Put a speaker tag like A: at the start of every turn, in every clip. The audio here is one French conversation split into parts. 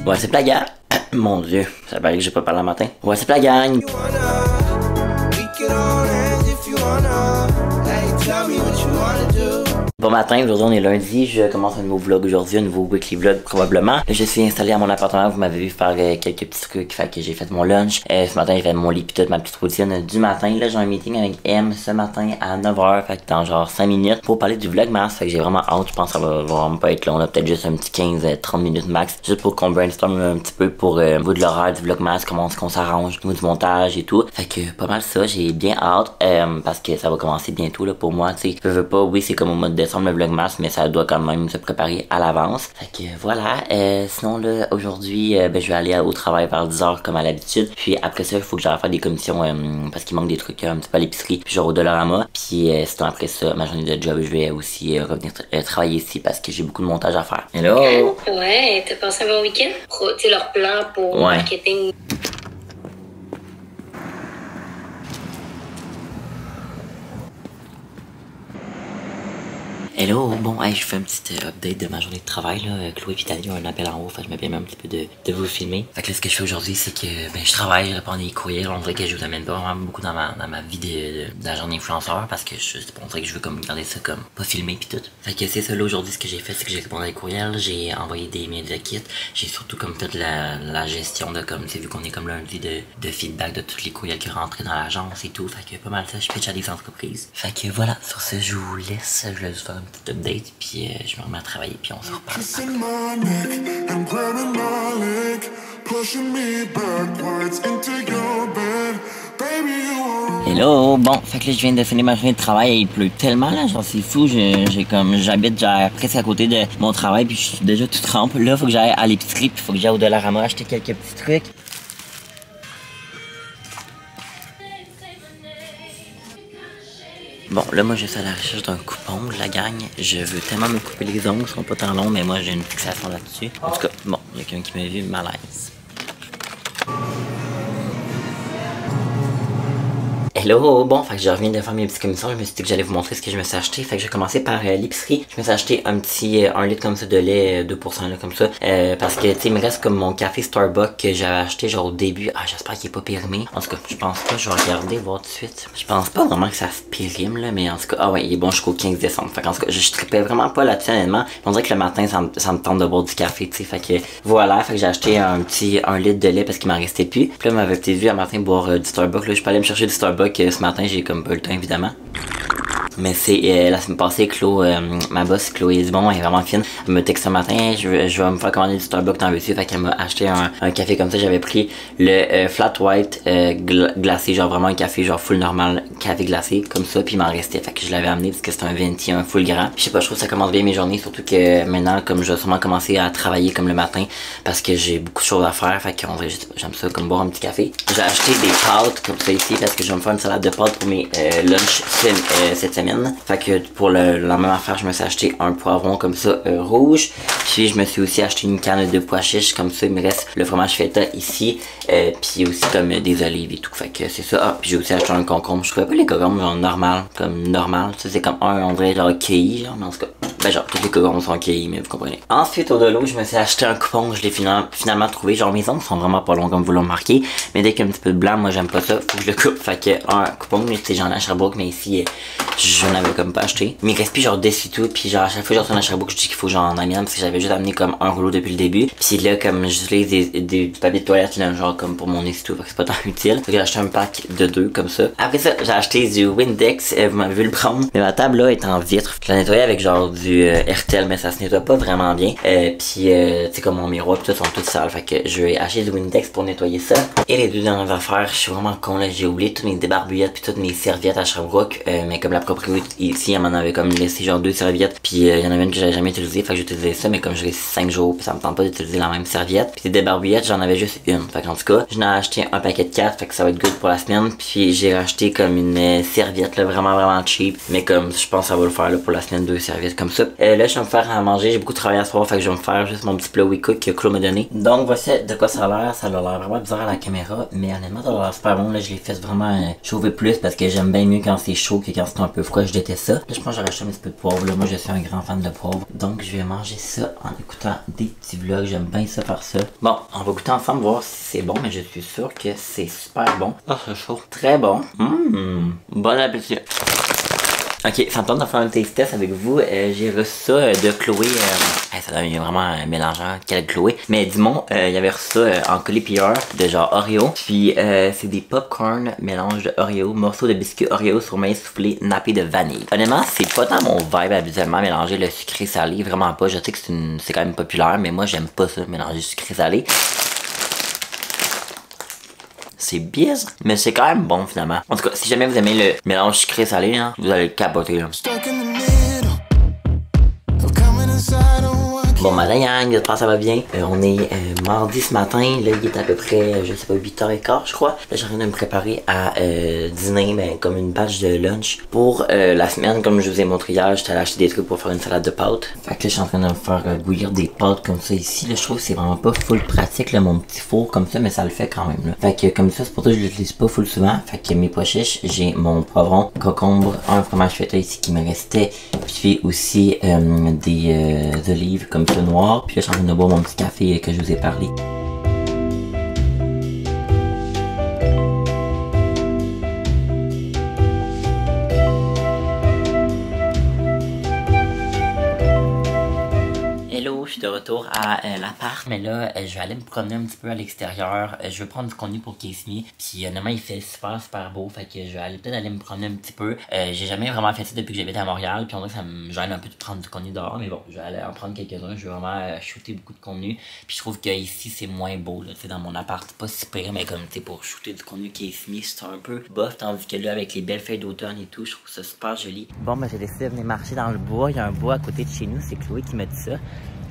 A: Ouais, c'est la gang. Mon Dieu, ça paraît que j'ai pas parlé le matin. Ouais, c'est la gang. Bon matin, aujourd'hui on est lundi, je commence un nouveau vlog aujourd'hui, un nouveau weekly vlog probablement. Là, je suis installé à mon appartement, vous m'avez vu faire quelques petits trucs, fait que j'ai fait mon lunch. Ce matin j'ai fait mon lit pis toute ma petite routine du matin. Là j'ai un meeting avec M ce matin à 9h, fait que dans genre 5 minutes pour parler du vlogmas, fait que j'ai vraiment hâte, je pense que ça va vraiment pas être long, on a peut-être juste un petit 15-30 minutes max, juste pour qu'on brainstorm un petit peu pour niveau de l'horaire du vlogmas, comment est-ce qu'on s'arrange, niveau du montage et tout. Fait que pas mal ça, j'ai bien hâte parce que ça va commencer bientôt là pour moi, tu sais. Je veux pas, oui c'est comme au mois de décembre le vlogmas, mais ça doit quand même se préparer à l'avance. Fait que voilà, sinon là aujourd'hui je vais aller au travail vers 10h comme à l'habitude. Puis après ça il faut que j'aille faire des commissions parce qu'il manque des trucs un petit peu à l'épicerie, puis genre au Dollarama. Puis sinon après ça, ma journée de job, je vais aussi revenir travailler ici parce que j'ai beaucoup de montage à faire. Hello!
B: Ouais, t'as pensé à mon week-end? Tu sais, leur plan pour marketing.
A: Hello, bon, hey, je fais un petit update de ma journée de travail, là. Chloé et Tania ont un appel en haut, fait que je me permets un petit peu de vous filmer. Fait que là, ce que je fais aujourd'hui, c'est que, je travaille, je réponds des courriels. On dirait que je vous amène pas vraiment beaucoup dans ma vie d'agent d'influenceur parce que on dirait que je veux comme garder ça comme pas filmé pis tout. Fait que c'est ça, là, aujourd'hui, ce que j'ai fait, c'est que j'ai répondu à des courriels, j'ai envoyé des mails de kit, j'ai surtout comme fait la gestion de comme, c'est vu qu'on est comme lundi de feedback de tous les courriels qui rentraient dans l'agence et tout. Fait que pas mal ça, je pitch à des entreprises. Fait que voilà, sur ce, je vous laisse, je vais vous faire un petit update, puis je me remets à travailler, puis on se reparle. Hello, bon, fait que là je viens de finir ma journée de travail et il pleut tellement là, genre c'est fou, j'habite genre presque à côté de mon travail puis je suis déjà tout trempe. Là faut que j'aille à l'épicerie puis faut que j'aille au Dollarama acheter quelques petits trucs. Bon, là, moi, je suis à la recherche d'un coupon de la gang. Je veux tellement me couper les ongles, ils sont pas tant longs, mais moi, j'ai une fixation là-dessus. En tout cas, bon, il y a quelqu'un qui m'a vu malaise. Hello, bon, fait que je reviens de faire mes petites commissions, je me suis dit que j'allais vous montrer ce que je me suis acheté, fait que j'ai commencé par l'épicerie. Je me suis acheté un petit 1 litre comme ça de lait 2% là comme ça, parce que tu sais il me reste comme mon café Starbucks que j'avais acheté genre au début. Ah, j'espère qu'il est pas périmé. En tout cas, je pense pas, je vais regarder voir tout de suite. Je pense pas vraiment que ça se périme là, mais en tout cas, ah ouais, il est bon jusqu'au 15 décembre. Fait qu'en tout cas, je trippais vraiment pas là-dessus honnêtement. On dirait que le matin ça me tente de boire du café, tu sais, fait que voilà, fait que j'ai acheté un petit 1 litre de lait parce qu'il m'en restait plus. Puis là, m'avait peut-être vu un matin boire du Starbucks, là, je peux aller me chercher du Starbucks ce matin, j'ai comme pas le temps évidemment. Mais c'est la semaine passée, ma boss Chloé Dubon, elle est vraiment fine. Elle me texte ce matin, je vais me faire commander du Starbucks dans le dessus. Fait qu'elle m'a acheté un café comme ça. J'avais pris le flat white glacé, genre vraiment un café genre full normal, café glacé comme ça. Puis il m'en restait, fait que je l'avais amené parce que c'était un 21 full grand. Puis je sais pas, je trouve que ça commence bien mes journées, surtout que maintenant comme je vais sûrement commencer à travailler comme le matin parce que j'ai beaucoup de choses à faire. Fait qu'on dirait, j'aime ça comme boire un petit café. J'ai acheté des pâtes comme ça ici parce que je vais me faire une salade de pâtes pour mes lunchs cette semaine. Fait que pour la même affaire, je me suis acheté un poivron comme ça rouge. Puis je me suis aussi acheté une canne de pois chiches comme ça. Il me reste le fromage feta ici. Puis aussi comme des olives et tout. Fait que c'est ça. Ah, puis j'ai aussi acheté un concombre. Je trouvais pas les concombres genre normal. Ça c'est comme on dirait genre cueilli genre. Mais en tout cas, ben genre tous les concombres sont cueillis, mais vous comprenez. Ensuite au de l'eau, je me suis acheté un coupon. Je l'ai finalement trouvé. Genre mes ongles sont vraiment pas longs comme vous l'avez remarqué. Mais dès qu'il y a un petit peu de blanc, moi j'aime pas ça. Faut que je le coupe. Fait que un coupon, mais tu sais j'en ai à Sherbrooke, mais ici j'en avais comme pas acheté. Mais il reste plus genre dessus tout. Puis genre à chaque fois que je retourne à Sherbrooke, je dis qu'il faut que j'en amène parce que j'avais juste amené comme un rouleau depuis le début. Puis là comme j'utilise du papier de toilette là, genre comme pour mon nez et tout. Fait que c'est pas tant utile. Fait que j'ai acheté un pack de 2 comme ça. Après ça, j'ai acheté du Windex. Vous m'avez vu le prendre. Mais ma table là est en vitre. Je l'ai nettoyé avec genre du RTL, mais ça se nettoie pas vraiment bien. Puis tu sais comme mon miroir pis tout sont toutes sales. Fait que je vais acheter du Windex pour nettoyer ça. Et les deux dernières affaires, je suis vraiment con là. J'ai oublié toutes mes débarbouillettes puis toutes mes serviettes à Sherbrooke. Mais comme la propriété ici, elle m'en avait comme laissé genre 2 serviettes. Puis il y en avait une que j'avais jamais utilisée. Fait que j'ai utilisé ça, mais comme je reste 5 jours, puis ça me tente pas d'utiliser la même serviette. Puis des débarbouillettes, j'en avais juste une. Fait qu'en tout cas, j'en ai acheté un paquet de 4. Fait que ça va être good pour la semaine. Puis j'ai racheté comme une serviette là, vraiment cheap. Mais comme je pense que ça va le faire là, pour la semaine, 2 serviettes comme ça. Là, je vais me faire à manger. J'ai beaucoup travaillé à ce soir. Fait que je vais me faire juste mon petit plat WeCook que Claude m'a donné. Donc voici de quoi ça a l'air. Ça a l'air vraiment bizarre à la caméra. Mais honnêtement, ça a l'air super bon. Là, je l'ai fait vraiment chauffer plus parce que j'aime bien mieux quand c'est chaud que quand c'est un peu froid. pourquoi je déteste ça. Là, je pense que j'aurais acheté un petit peu de poivre. Là, moi, je suis un grand fan de poivre. Donc, je vais manger ça en écoutant des petits vlogs. J'aime bien ça faire ça. Bon, on va goûter ensemble, voir si c'est bon, mais je suis sûr que c'est super bon. Ah, c'est chaud. Très bon. Bon appétit. Ok, ça me tente de faire un taste test avec vous. J'ai reçu ça de Chloé. Ça donne vraiment mélangeant quel Chloé. Mais dis-moi, il y avait reçu ça en colis PR de genre Oreo. Puis c'est des popcorn mélange de Oreo, morceaux de biscuits Oreo sur main soufflé nappé de vanille. Honnêtement, c'est pas tant mon vibe habituellement mélanger le sucré salé, vraiment pas. Je sais que c'est quand même populaire, mais moi j'aime pas ça, mélanger sucré salé. C'est bizarre, mais c'est quand même bon finalement. En tout cas, si jamais vous aimez le mélange sucré salé, hein, vous allez le capoter là. Bon matin gang, j'espère que ça va bien. On est mardi ce matin, là il est à peu près, je sais pas, 8h15 je crois. Là j'ai en train de me préparer à dîner, ben, comme une batch de lunch. Pour la semaine, comme je vous ai montré hier, j'étais allé acheter des trucs pour faire une salade de pâtes. Fait que là je suis en train de me faire bouillir des pâtes comme ça ici. Là je trouve que c'est vraiment pas full pratique là, mon petit four comme ça, mais ça le fait quand même là. Fait que comme ça, c'est pour ça que je l'utilise pas full souvent. Fait que mes pois chiches, j'ai mon poivron, concombre, un fromage feuilleté ici qui me restait. Puis aussi des olives comme ça noires. Puis là, je suis en train de boire mon petit café que je vous ai parlé. Hello, je suis de retour à l'appart, mais là, je vais aller me promener un petit peu à l'extérieur. Je vais prendre du contenu pour Kiss Me. Puis honnêtement, il fait super beau, fait que je vais aller peut-être aller me promener un petit peu. J'ai jamais vraiment fait ça depuis que j'habite à Montréal, puis on dirait que ça me gêne un peu de prendre du contenu dehors, mais bon, je vais aller en prendre quelques-uns. Je vais vraiment shooter beaucoup de contenu. Puis je trouve que ici c'est moins beau, là, tu sais, dans mon appart, c'est pas si pire, mais comme tu sais, pour shooter du contenu Kiss Me, c'est un peu bof, tandis que là, avec les belles feuilles d'automne et tout, je trouve ça super joli. Bon, ben j'ai décidé de venir marcher dans le bois. Il y a un bois à côté de chez nous, c'est Chloé qui m'a dit ça.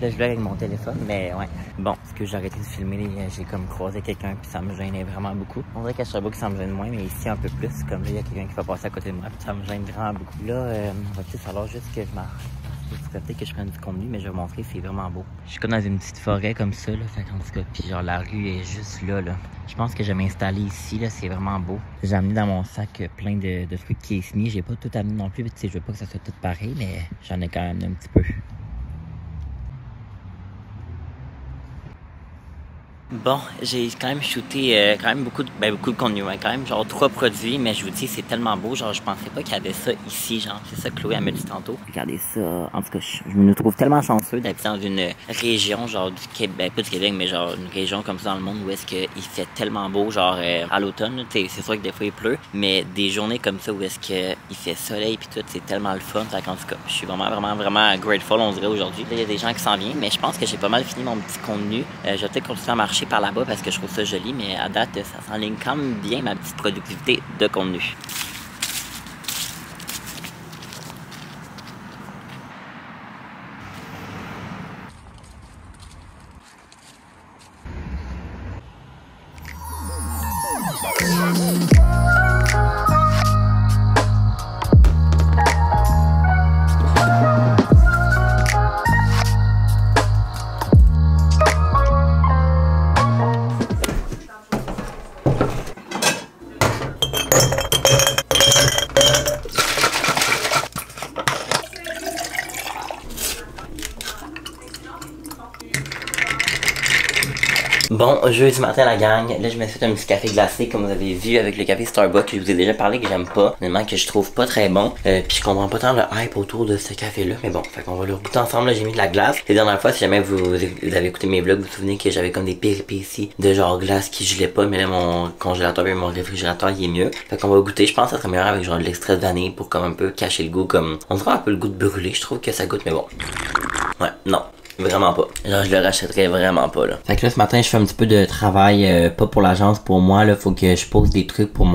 A: Là, je vlog avec mon téléphone, mais ouais. Bon, parce que j'ai arrêté de filmer, j'ai comme croisé quelqu'un, puis ça me gênait vraiment beaucoup. On dirait qu'à Sherbrooke, ça me gêne moins, mais ici, un peu plus. Comme là, il y a quelqu'un qui va passer à côté de moi, puis ça me gêne vraiment beaucoup. Là, on va peut-être falloir juste que je marche. Peut-être que je prenne du contenu, mais je vais vous montrer, c'est vraiment beau. Je suis comme dans une petite forêt comme ça, là, fait qu'en tout cas, puis genre la rue est juste là. Je pense que je vais m'installer ici, là, c'est vraiment beau. J'ai amené dans mon sac plein de trucs Kiss Me. J'ai pas tout amené non plus, tu sais, je veux pas que ça soit tout pareil, mais j'en ai quand même un petit peu. Bon, j'ai quand même shooté quand même beaucoup de contenu, hein, quand même genre 3 produits, mais je vous dis c'est tellement beau, genre je pensais pas qu'il y avait ça ici, genre c'est ça que Chloé elle m'a dit tantôt. Regardez ça, en tout cas je me trouve tellement chanceux d'habiter dans une région genre du Québec, pas du Québec mais genre une région comme ça dans le monde où est-ce qu'il fait tellement beau, genre à l'automne, c'est sûr que des fois il pleut, mais des journées comme ça où est-ce que il fait soleil puis tout, c'est tellement le fun, fait qu'en tout cas je suis vraiment grateful on dirait aujourd'hui. Il y a des gens qui s'en viennent, mais je pense que j'ai pas mal fini mon petit contenu, je vais peut-être continuer à marcher par là-bas parce que je trouve ça joli, mais à date, ça s'enligne quand même bien ma petite productivité de contenu. Bon, jeudi matin la gang, là je me suis fait un petit café glacé comme vous avez vu avec le café Starbucks. Je vous ai déjà parlé que j'aime pas, honnêtement que je trouve pas très bon. Puis je comprends pas tant le hype autour de ce café là, mais bon, fait qu'on va le goûter ensemble. Là j'ai mis de la glace. Les dernières fois, si jamais vous avez écouté mes vlogs, vous vous souvenez que j'avais comme des péripéties de genre glace qui gelait pas, mais là mon congélateur et mon réfrigérateur il est mieux. Fait qu'on va goûter, je pense que ça serait meilleur avec genre de l'extrait de vanille pour comme un peu cacher le goût, comme on dirait un peu le goût de brûlé, je trouve que ça goûte, mais bon. Ouais, non. Vraiment pas. Genre, je le rachèterais vraiment pas, là. Fait que là, ce matin, je fais un petit peu de travail, pas pour l'agence, pour moi, là. Faut que je pose des trucs pour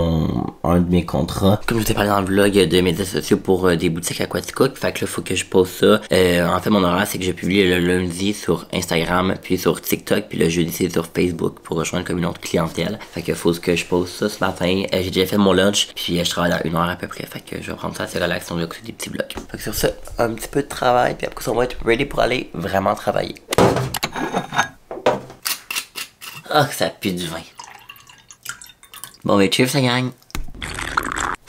A: un de mes contrats. Comme je vous ai parlé dans le vlog de médias sociaux pour des boutiques Aquaticook. Fait que là, faut que je pose ça. En fait, mon horaire, c'est que je publie le lundi sur Instagram, puis sur TikTok, puis le jeudi, c'est sur Facebook pour rejoindre comme une autre clientèle. Fait que faut que je pose ça ce matin. J'ai déjà fait mon lunch, puis je travaille dans 1 heure à peu près. Fait que je vais prendre ça assez relax, donc je vais écouter des petits vlogs. Fait que sur ça, un petit peu de travail, puis après ça, on va être ready pour aller vraiment travailler. Oh, que ça pue du vin. Bon, mais cheers, ça gagne.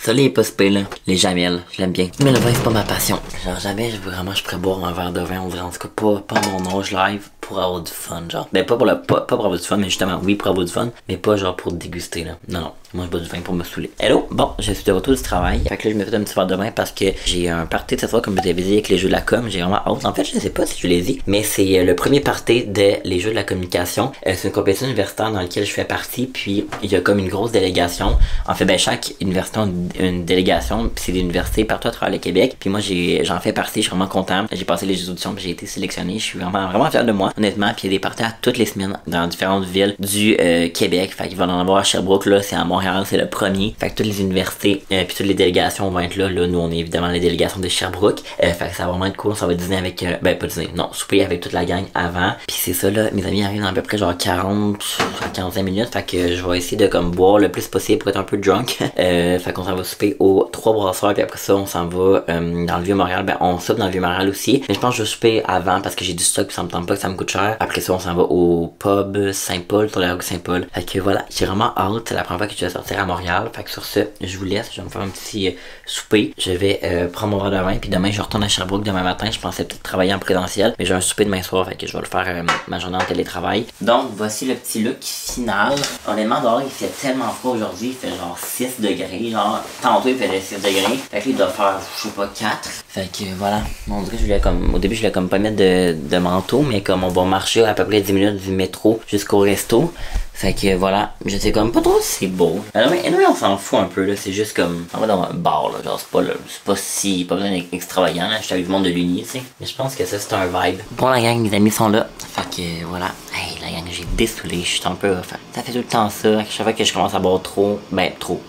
A: Ça, les pas spé, là. Les jamelles, je l'aime bien. Mais le vin, c'est pas ma passion. Genre, jamais, vraiment, je pourrais boire un verre de vin, on dirait, en tout cas, pas à mon âge live, pour avoir du fun, genre. Ben, pas pour avoir du fun, mais justement, oui, pour avoir du fun, mais pas genre pour déguster, là. Non, non. Moi, je bois du vin pour me saouler. Hello! Bon, je suis de retour du travail. Fait que là, je me fais un petit verre de vin parce que j'ai un party cette fois, comme je t'avais dit, avec les jeux de la com. J'ai vraiment hâte. En fait, je sais pas si je l'ai dit, mais c'est le premier party des jeux de la communication. C'est une compétition universitaire dans laquelle je fais partie, puis il y a comme une grosse délégation. En fait, ben, chaque université a une délégation, puis c'est des universités partout à travers le Québec. Puis moi, j'en fais partie, je suis vraiment content. J'ai passé les auditions, puis j'ai été sélectionné. Je suis vraiment fier de moi, honnêtement. Puis il y a des parties à toutes les semaines dans différentes villes du Québec. Fait qu'il va en avoir à Sherbrooke, là, c'est à Montréal, c'est le premier. Fait que toutes les universités puis toutes les délégations vont être là. Là, nous, on est évidemment les délégations de Sherbrooke. Fait que ça va vraiment être cool. Ça va dîner avec, ben pas dîner, non, souper avec toute la gang avant. Puis c'est ça, là, mes amis arrivent dans à peu près genre 40 à 45 minutes. Fait que je vais essayer de comme boire le plus possible pour être un peu drunk. Fait qu'on s'en va souper aux 3 brasseurs. Puis après ça, on s'en va dans le Vieux-Montréal. Ben, on soupe dans le Vieux-Montréal aussi. Mais je pense que je vais souper avant parce que j'ai du stock puis ça me tente pas que ça me coûte cher. Après ça, on s'en va au pub Saint-Paul, sur la rue Saint-Paul. Fait que voilà, j'ai vraiment hâte. C'est la première fois que je vais sortir à Montréal. Fait que sur ce, je vous laisse. Je vais me faire un petit souper. Je vais prendre mon verre de vin. Puis demain, je retourne à Sherbrooke demain matin. Je pensais peut-être travailler en présentiel. Mais j'ai un souper demain soir. Fait que je vais le faire ma journée en télétravail. Donc, voici le petit look final. Honnêtement, dehors, il fait tellement froid aujourd'hui. Il fait genre 6 degrés. Genre, tantôt, il faisait 6 degrés. Fait que il doit faire, je sais pas, 4. Fait que voilà. On dirait que je voulais comme. Au début, je voulais comme pas mettre de manteau. Mais comme on va marcher à peu près 10 minutes du métro jusqu'au resto. Fait que voilà, je sais comme pas trop si c'est beau. Mais on s'en fout un peu là, c'est juste comme on va dans un bar là, genre c'est pas si pas besoin d'être extravagant là, je suis avec du monde de l'Uni, tu sais. Mais je pense que ça c'est un vibe. Bon la gang, mes amis sont là. Fait que voilà. Hey la gang, j'ai dessoulé, je suis un peu off. Ça fait tout le temps ça, à chaque fois que je commence à boire trop,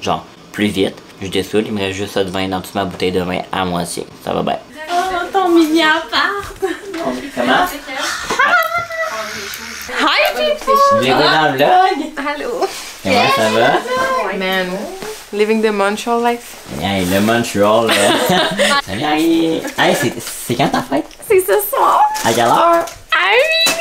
A: genre plus vite, je dessoule, il me reste juste ça de vin dans toute ma bouteille de vin à moitié. Ça va bien.
C: Oh ton mini appart!
A: Comment?
C: Hi people!
A: Bienvenue dans le vlog!
C: Allô!
A: Comment ça va?
C: Man, living the Montreal life.
A: Hey, le Montreal là! Salut Harry! Hey, c'est quand ta fête?
C: C'est ce soir!
A: À quelle heure?
C: À minuit!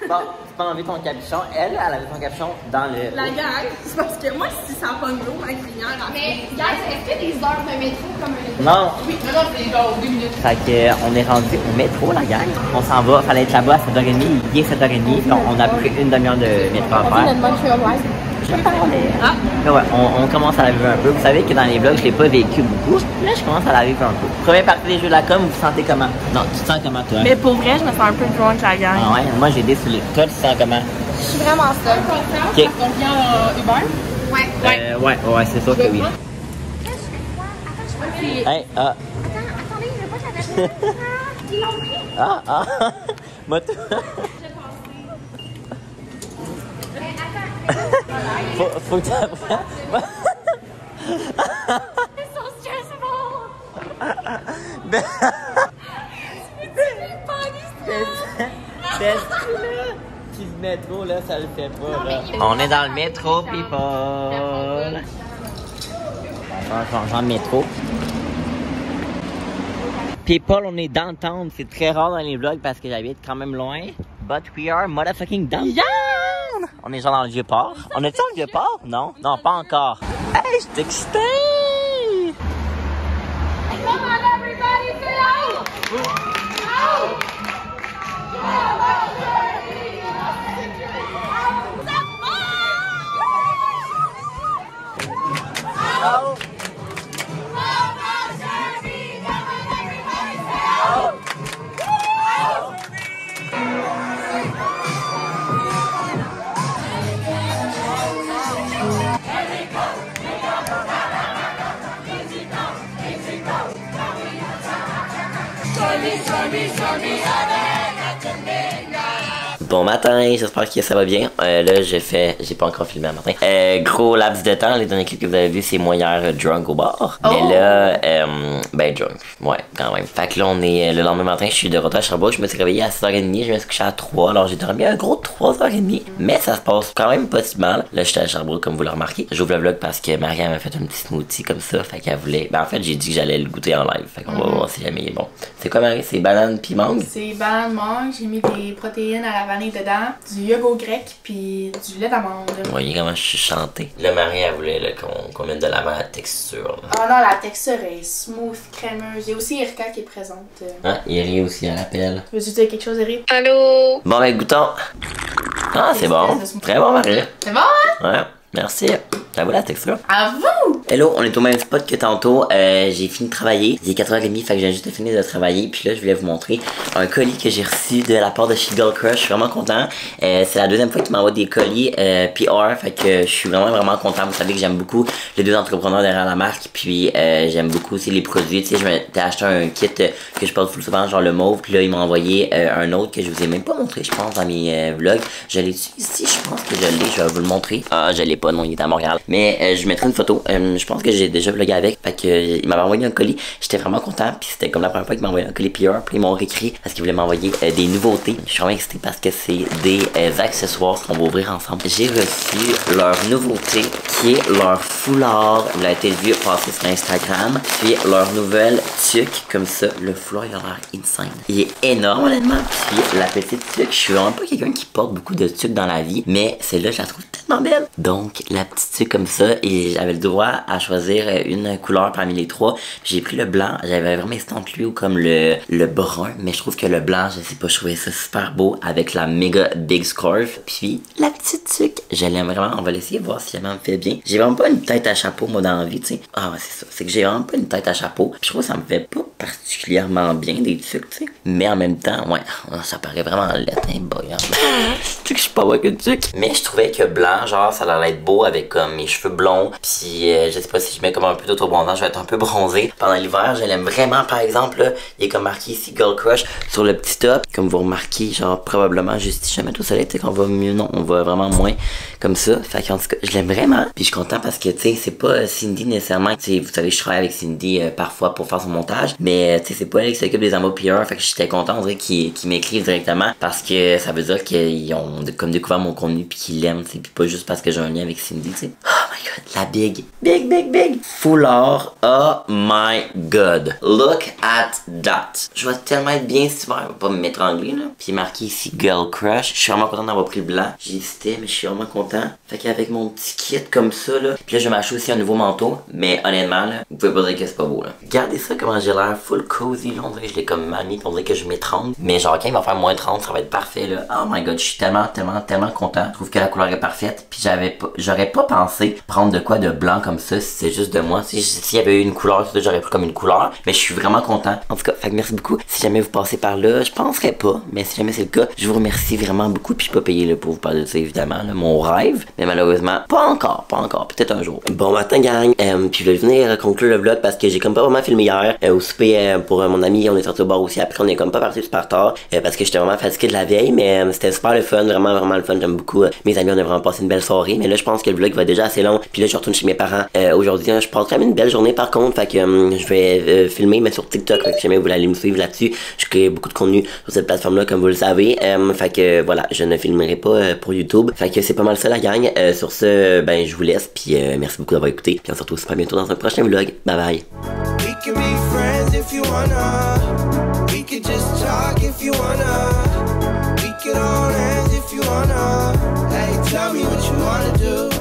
A: Bon, tu peux enlever ton capuchon. Elle avait son capuchon dans le...
D: La gang, c'est parce que moi, si ça pogne l'eau, ma crinière,
E: Mais, guys, est-ce que des heures de métro comme un
A: Non!
D: oui, non, c'est genre 2 minutes.
A: Fait que, on est rendu au métro, la gang. On s'en va, fallait être là-bas à 7h30, il est 7h30, donc on a pris une demi-heure de métro à faire.
E: Montreal life.
A: Je parlais. Ah! Mais ouais, on commence à la vivre un peu. Vous savez que dans les vlogs, je l'ai pas vécu beaucoup. Là, je commence à la vivre un peu. Première partie des jeux de la com, vous vous sentez comment? Non, tu te sens comment, toi?
C: Mais pour vrai, je me sens un peu drunk la gang.
A: Ah ouais, moi j'ai dessoulé. Toi, tu te sens comment?
E: Je suis vraiment seule.
A: Ok.
D: On vient Uber?
E: Ouais.
A: Ouais, c'est sûr que oui. Hey, ah.
E: Attendez, je veux pas t'avertir. Ils l'ont pris.
A: Ah. Moi, tout. Faut que t'apprennes.
E: It's so stressful.
A: Puis le métro, là, ça le fait pas, là. On est dans le métro, people. On change de métro. People, on est downtown. C'est très rare dans les vlogs parce que j'habite quand même loin. But we are motherfucking downtown. On est genre dans le Vieux-Port. On est-tu dans le Vieux-Port? Non? Non, pas encore. Hey, je suis excitée!
E: Come on, everybody, say out. Out.
A: Bon matin, j'espère que ça va bien. Là, j'ai pas encore filmé un matin. Gros laps de temps, les derniers clips que vous avez vus, c'est moi hier drunk au bar. Mais là, ben drunk, ouais, quand même. Fait que là, on est le lendemain matin, je suis de retour à Sherbrooke. Je me suis réveillé à 6h30, je me suis couché à 3. Alors j'ai dormi un gros 3h30. Mais ça se passe quand même pas si mal. Là, j'étais à Sherbrooke, comme vous l'avez remarqué. J'ouvre le vlog parce que Maria m'a fait un petit smoothie comme ça. Fait qu'elle voulait. Ben en fait, j'ai dit que j'allais le goûter en live. Fait qu'on va voir si jamais il est bon. C'est quoi, Marie? C'est banane pis mangue?
D: C'est banane mangue, j'ai mis des protéines à la vanille vanille dedans, du yogourt grec, puis du lait d'amande.
A: Vous voyez comment je suis chanté. Le mari, elle voulait qu'on mette de l'avant la texture. Là.
D: Oh non, la texture est smooth, crémeuse. Il y a aussi Erika qui est présente.
A: Ah, Eri aussi à l'appel.
D: Veux-tu dire quelque chose, Erika?
B: Allô?
A: Bon, ben, goûtons. Ah, c'est bon. Très bon, Marie.
D: C'est bon, hein?
A: Ouais, merci. Ça vaut la texture.
D: À vous!
A: Hello, on est au même spot que tantôt. J'ai fini de travailler. Il est 4h30, fait que j'ai juste fini de travailler. Puis là, je voulais vous montrer un colis que j'ai reçu de la part de chez Girl Crush. Je suis vraiment content. C'est la deuxième fois qu'il m'envoie des colis PR. Fait que je suis vraiment content. Vous savez que j'aime beaucoup les deux entrepreneurs derrière la marque. Puis j'aime beaucoup aussi les produits. Tu sais, je m'étais acheté un kit que je porte plus souvent, genre le mauve. Puis là, il m'a envoyé un autre que je vous ai même pas montré, je pense, dans mes vlogs. Je l'ai ici, je pense que je l'ai. Je vais vous le montrer. Ah, je l'ai pas, non, il est à Montréal. Mais je mettrai une photo. Je pense que j'ai déjà vlogué avec. Fait que il m'avait envoyé un colis. J'étais vraiment content. Puis c'était comme la première fois qu'il m'a envoyé un colis PR. Puis ils m'ont réécrit parce qu'ils voulaient m'envoyer des nouveautés. Je suis vraiment excitée parce que c'est des accessoires qu'on va ouvrir ensemble. J'ai reçu leur nouveauté qui est leur foulard. Vous l'avez été vu passer sur Instagram. Puis leur nouvelle tuque comme ça. Le foulard il a l'air insane. Il est énorme honnêtement. Puis la petite tuque, je suis vraiment pas quelqu'un qui porte beaucoup de tuques dans la vie. Mais celle-là je la trouve tellement belle. Donc la petite tuque comme ça. Et j'avais le droit à choisir une couleur parmi les trois. J'ai pris le blanc. J'avais vraiment hésité entre lui ou comme le brun. Mais je trouve que le blanc, je sais pas, je trouvais ça super beau avec la méga big scarf. Puis la petite tuque, je l'aime vraiment. On va l'essayer voir si elle me fait bien. J'ai vraiment pas une tête à chapeau moi dans la vie, tu sais. Ah ouais, c'est ça. C'est que j'ai vraiment pas une tête à chapeau. Puis je trouve que ça me fait pas particulièrement bien des tuques, tu sais. Mais en même temps, ouais, ça paraît vraiment laid, hein, boy. Tu sais que je suis pas avec une tuque. Mais je trouvais que blanc, genre, ça allait être beau avec comme mes cheveux blonds. Puis je sais pas si je mets comme un peu d'autobondant, je vais être un peu bronzé. Pendant l'hiver, je l'aime vraiment, par exemple, là, il est comme marqué ici Girl Crush sur le petit top. Comme vous remarquez, genre, probablement juste si je mets au soleil, tu sais qu'on va mieux, non, on va vraiment moins comme ça. Fait qu'en tout cas, je l'aime vraiment. Puis je suis content parce que, tu sais, c'est pas Cindy nécessairement. Tu sais, vous savez, je travaille avec Cindy parfois pour faire son montage. Mais, tu sais, c'est pas elle qui s'occupe des envois PR. Fait que j'étais content, on dirait qu'ils m'écrivent directement. Parce que ça veut dire qu'ils ont comme découvert mon contenu puis qu'ils l'aiment, tu sais. Puis pas juste parce que j'ai un lien avec Cindy, tu sais. Oh my god, la big foulard. Oh my god. Look at that. Je vais tellement être bien si tu vas pas me m'étrangler, là. Puis marqué ici Girl Crush. Je suis vraiment content d'avoir pris le blanc. J'ai hésité, mais je suis vraiment content. Fait qu'avec mon petit kit comme ça, là. Puis là, je vais m'acheter aussi un nouveau manteau. Mais honnêtement, là, vous pouvez pas dire que c'est pas beau, là. Regardez ça, comment j'ai l'air full cozy, là. On dirait que je l'ai comme manié. On dirait que je m'étrangle. Mais genre, quand il va faire moins 30, ça va être parfait, là. Oh my god, je suis tellement content. Je trouve que la couleur est parfaite. Puis j'aurais pas pensé prendre de quoi de blanc comme ça si c'est juste de moi. S'il y avait eu une couleur, j'aurais pris comme une couleur. Mais je suis vraiment content. En tout cas, fait que merci beaucoup. Si jamais vous passez par là, je penserais pas. Mais si jamais c'est le cas, je vous remercie vraiment beaucoup. Puis je suis pas payé là, pour vous parler de ça, évidemment. Là, mon rêve. Mais malheureusement, pas encore. Peut-être un jour. Bon matin, gang. Puis je vais venir conclure le vlog parce que j'ai comme pas vraiment filmé hier. Au souper pour mon ami, on est sorti au bar aussi. Après, on est comme pas parti super tard. Parce que j'étais vraiment fatigué de la veille. Mais c'était super le fun. Vraiment le fun. J'aime beaucoup mes amis. On a vraiment passé une belle soirée. Mais là, je pense que le vlog va déjà assez long. Puis là, je retourne chez mes parents aujourd'hui. Je passe quand même une belle journée par contre. Fait que je vais filmer, mais sur TikTok. Fait que si jamais vous voulez aller me suivre là-dessus, je crée beaucoup de contenu sur cette plateforme-là, comme vous le savez. Fait que voilà, je ne filmerai pas pour YouTube. Fait que c'est pas mal ça la gang. Sur ce, ben je vous laisse. Puis merci beaucoup d'avoir écouté. Puis on se retrouve super bientôt dans un prochain vlog. Bye bye. We can be friends if you wanna. We could just talk if you wanna. We could hold hands if you wanna. Hey, tell me what you wanna do.